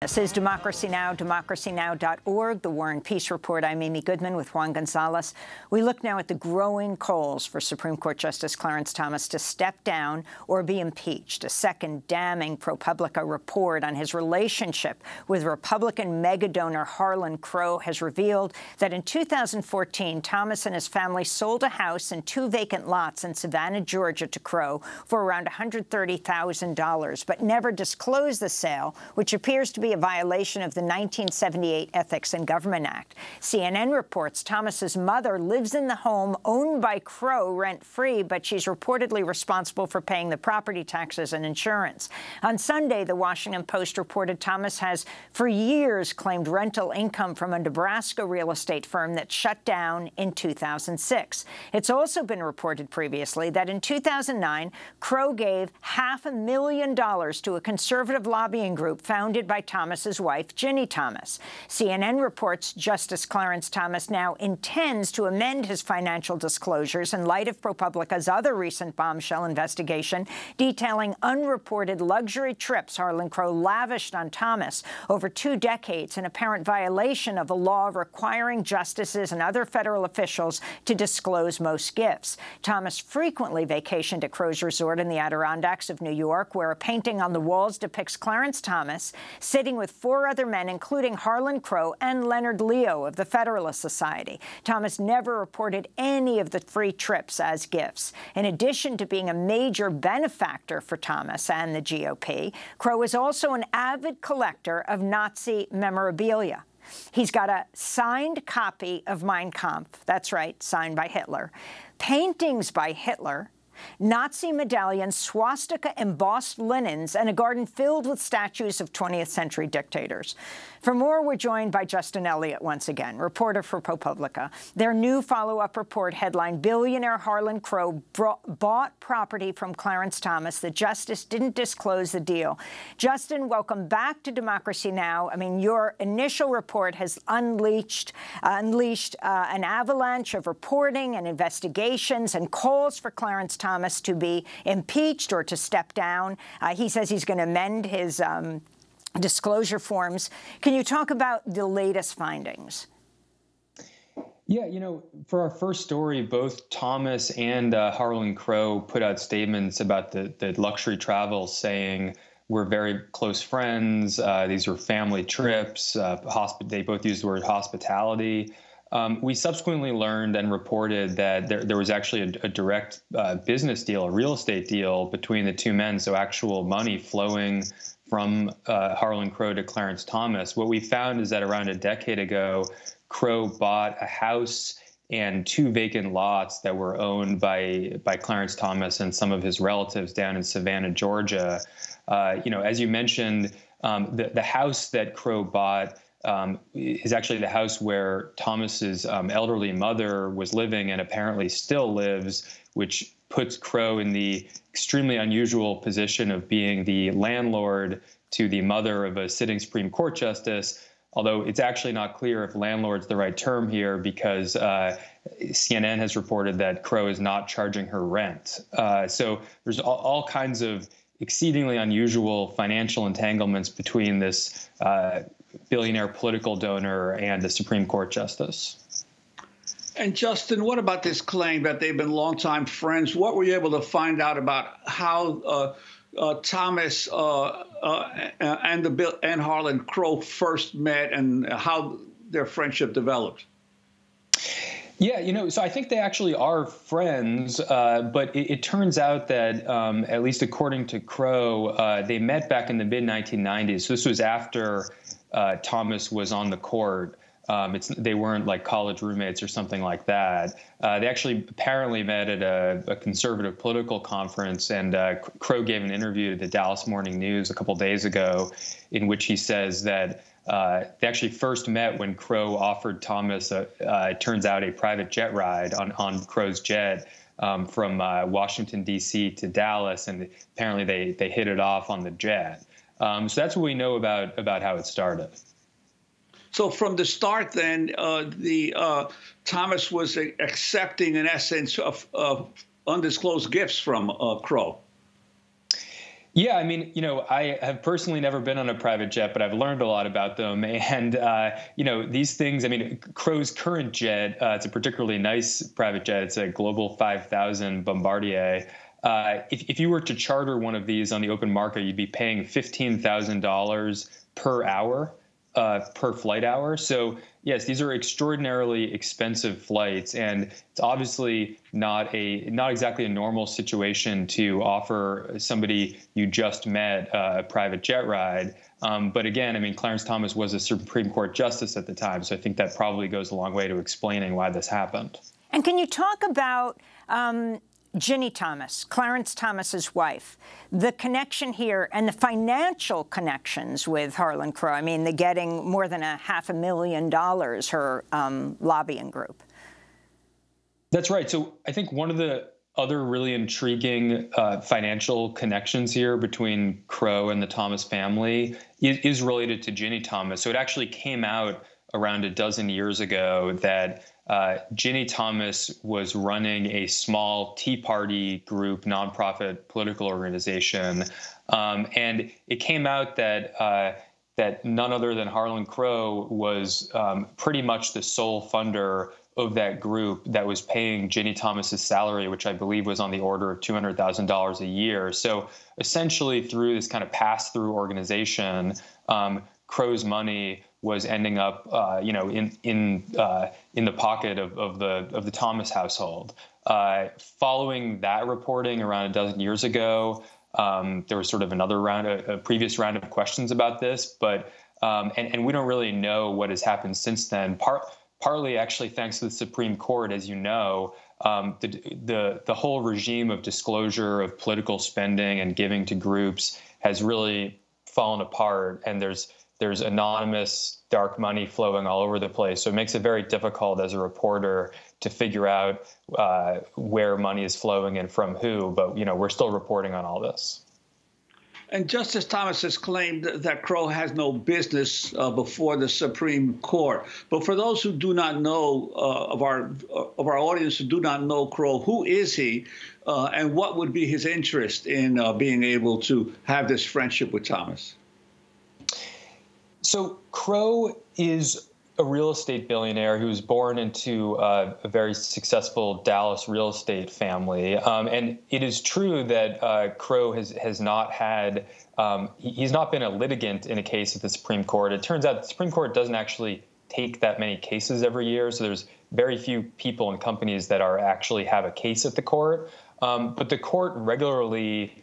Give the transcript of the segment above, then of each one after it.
This is Democracy Now!, democracynow.org, the War and Peace Report. I'm Amy Goodman with Juan Gonzalez. We look now at the growing calls for Supreme Court Justice Clarence Thomas to step down or be impeached. A second damning ProPublica report on his relationship with Republican mega-donor Harlan Crow has revealed that in 2014, Thomas and his family sold a house and 2 vacant lots in Savannah, Georgia to Crow for around $130,000, but never disclosed the sale, which appears to be a violation of the 1978 Ethics in Government Act. CNN reports Thomas's mother lives in the home owned by Crow rent-free, but she's reportedly responsible for paying the property taxes and insurance. On Sunday, the Washington Post reported Thomas has for years claimed rental income from a Nebraska real estate firm that shut down in 2006. It's also been reported previously that in 2009, Crow gave $500,000 to a conservative lobbying group founded by Thomas's wife, Ginny Thomas. CNN reports Justice Clarence Thomas now intends to amend his financial disclosures in light of ProPublica's other recent bombshell investigation detailing unreported luxury trips Harlan Crow lavished on Thomas over 2 decades, in apparent violation of a law requiring justices and other federal officials to disclose most gifts. Thomas frequently vacationed at Crow's resort in the Adirondacks of New York, where a painting on the walls depicts Clarence Thomas sitting with 4 other men, including Harlan Crow and Leonard Leo of the Federalist Society. Thomas never reported any of the free trips as gifts. In addition to being a major benefactor for Thomas and the GOP, Crow is also an avid collector of Nazi memorabilia. He's got a signed copy of Mein Kampf, that's right, signed by Hitler, paintings by Hitler, Nazi medallions, swastika-embossed linens, and a garden filled with statues of 20th century dictators. For more, we're joined by Justin Elliott once again, reporter for ProPublica. Their new follow-up report headlined, "Billionaire Harlan Crow bought property from Clarence Thomas. The justice didn't disclose the deal." Justin, welcome back to Democracy Now! I mean, your initial report has unleashed an avalanche of reporting and investigations and calls for Clarence Thomas to be impeached or to step down. He says he's going to amend his disclosure forms. Can you talk about the latest findings? Yeah, you know, for our first story, both Thomas and Harlan Crow put out statements about the luxury travel, saying we're very close friends. These are family trips. They both used the word hospitality. We subsequently learned and reported that there was actually a direct business deal, a real estate deal between the 2 men, so actual money flowing from Harlan Crow to Clarence Thomas. What we found is that around a decade ago, Crow bought a house and 2 vacant lots that were owned by Clarence Thomas and some of his relatives down in Savannah, Georgia. You know, as you mentioned, the house that Crow bought is actually the house where Thomas's elderly mother was living and apparently still lives, which puts Crow in the extremely unusual position of being the landlord to the mother of a sitting Supreme Court justice, although it's actually not clear if landlord's the right term here, because CNN has reported that Crow is not charging her rent. So there's all kinds of exceedingly unusual financial entanglements between this billionaire political donor and a Supreme Court justice. And Justin, what about this claim that they've been longtime friends? What were you able to find out about how Thomas and Harlan Crow first met and how their friendship developed? Yeah, you know, so I think they actually are friends, but it turns out that, at least according to Crow, they met back in the mid-1990s. So this was after Thomas was on the court. They weren't like college roommates or something like that. They actually apparently met at a conservative political conference, and Crow gave an interview to the Dallas Morning News a couple days ago in which he says that they actually first met when Crow offered Thomas, it turns out, a private jet ride on Crow's jet from Washington, D.C. to Dallas, and apparently they hit it off on the jet. So that's what we know about how it started. So from the start, then, Thomas was accepting, in essence, of undisclosed gifts from Crow. Yeah, I mean, I have personally never been on a private jet, but I've learned a lot about them. And, these things, I mean, Crow's current jet, it's a particularly nice private jet. It's a Global 5000 Bombardier. If you were to charter one of these on the open market, you'd be paying $15,000 per hour, per flight hour. So yes, these are extraordinarily expensive flights, and it's obviously not exactly a normal situation to offer somebody you just met a private jet ride. But again, I mean, Clarence Thomas was a Supreme Court justice at the time, so I think that probably goes a long way to explaining why this happened. And can you talk about Ginni Thomas, Clarence Thomas's wife, the connection here and the financial connections with Harlan Crow? I mean, they're getting more than $500,000, her lobbying group. That's right. So I think one of the other really intriguing financial connections here between Crow and the Thomas family is related to Ginni Thomas. So it actually came out around a dozen years ago that Ginni Thomas was running a small Tea Party group, nonprofit political organization, and it came out that none other than Harlan Crow was pretty much the sole funder of that group that was paying Ginni Thomas's salary, which I believe was on the order of $200,000 a year. So essentially, through this kind of pass-through organization, Crow's money was ending up, in the pocket of the Thomas household. Following that reporting around a dozen years ago, there was sort of another round, a previous round of questions about this, but and we don't really know what has happened since then. Partly, actually, thanks to the Supreme Court, as you know, the whole regime of disclosure of political spending and giving to groups has really fallen apart, and there's anonymous dark money flowing all over the place. So it makes it very difficult as a reporter to figure out where money is flowing and from who. But, we're still reporting on all this. And Justice Thomas has claimed that Crow has no business before the Supreme Court. But for those who do not know, of our audience who do not know Crow, who is he, and what would be his interest in being able to have this friendship with Thomas? So Crow is a real estate billionaire who was born into a very successful Dallas real estate family. And it is true that Crow has not had, he's not been a litigant in a case at the Supreme Court. It turns out the Supreme Court doesn't actually take that many cases every year. So there's very few people and companies that actually have a case at the court. But the court regularly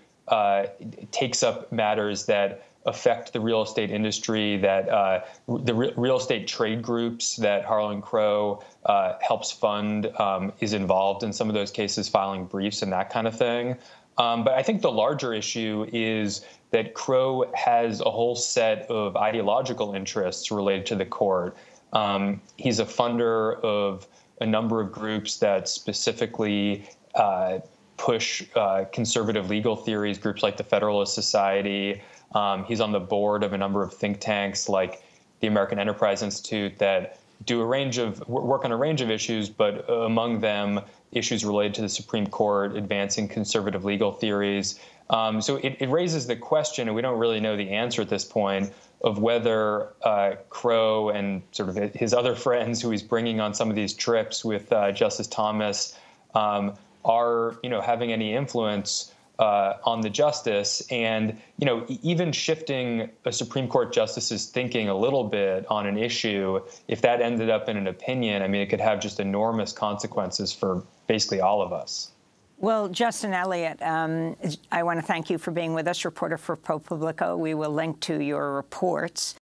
takes up matters that affect the real estate industry, that the real estate trade groups that Harlan Crow helps fund is involved in some of those cases, filing briefs and that kind of thing. But I think the larger issue is that Crow has a whole set of ideological interests related to the court. He's a funder of a number of groups that specifically push conservative legal theories, groups like the Federalist Society. He's on the board of a number of think tanks like the American Enterprise Institute that do work on a range of issues, but among them issues related to the Supreme Court, advancing conservative legal theories. So it raises the question, and we don't really know the answer at this point, of whether Crow and sort of his other friends who he's bringing on some of these trips with Justice Thomas are having any influence on the justice, and even shifting a Supreme Court justice's thinking a little bit on an issue, if that ended up in an opinion, I mean, it could have just enormous consequences for basically all of us. Well, Justin Elliott, I want to thank you for being with us, reporter for ProPublica. We will link to your reports.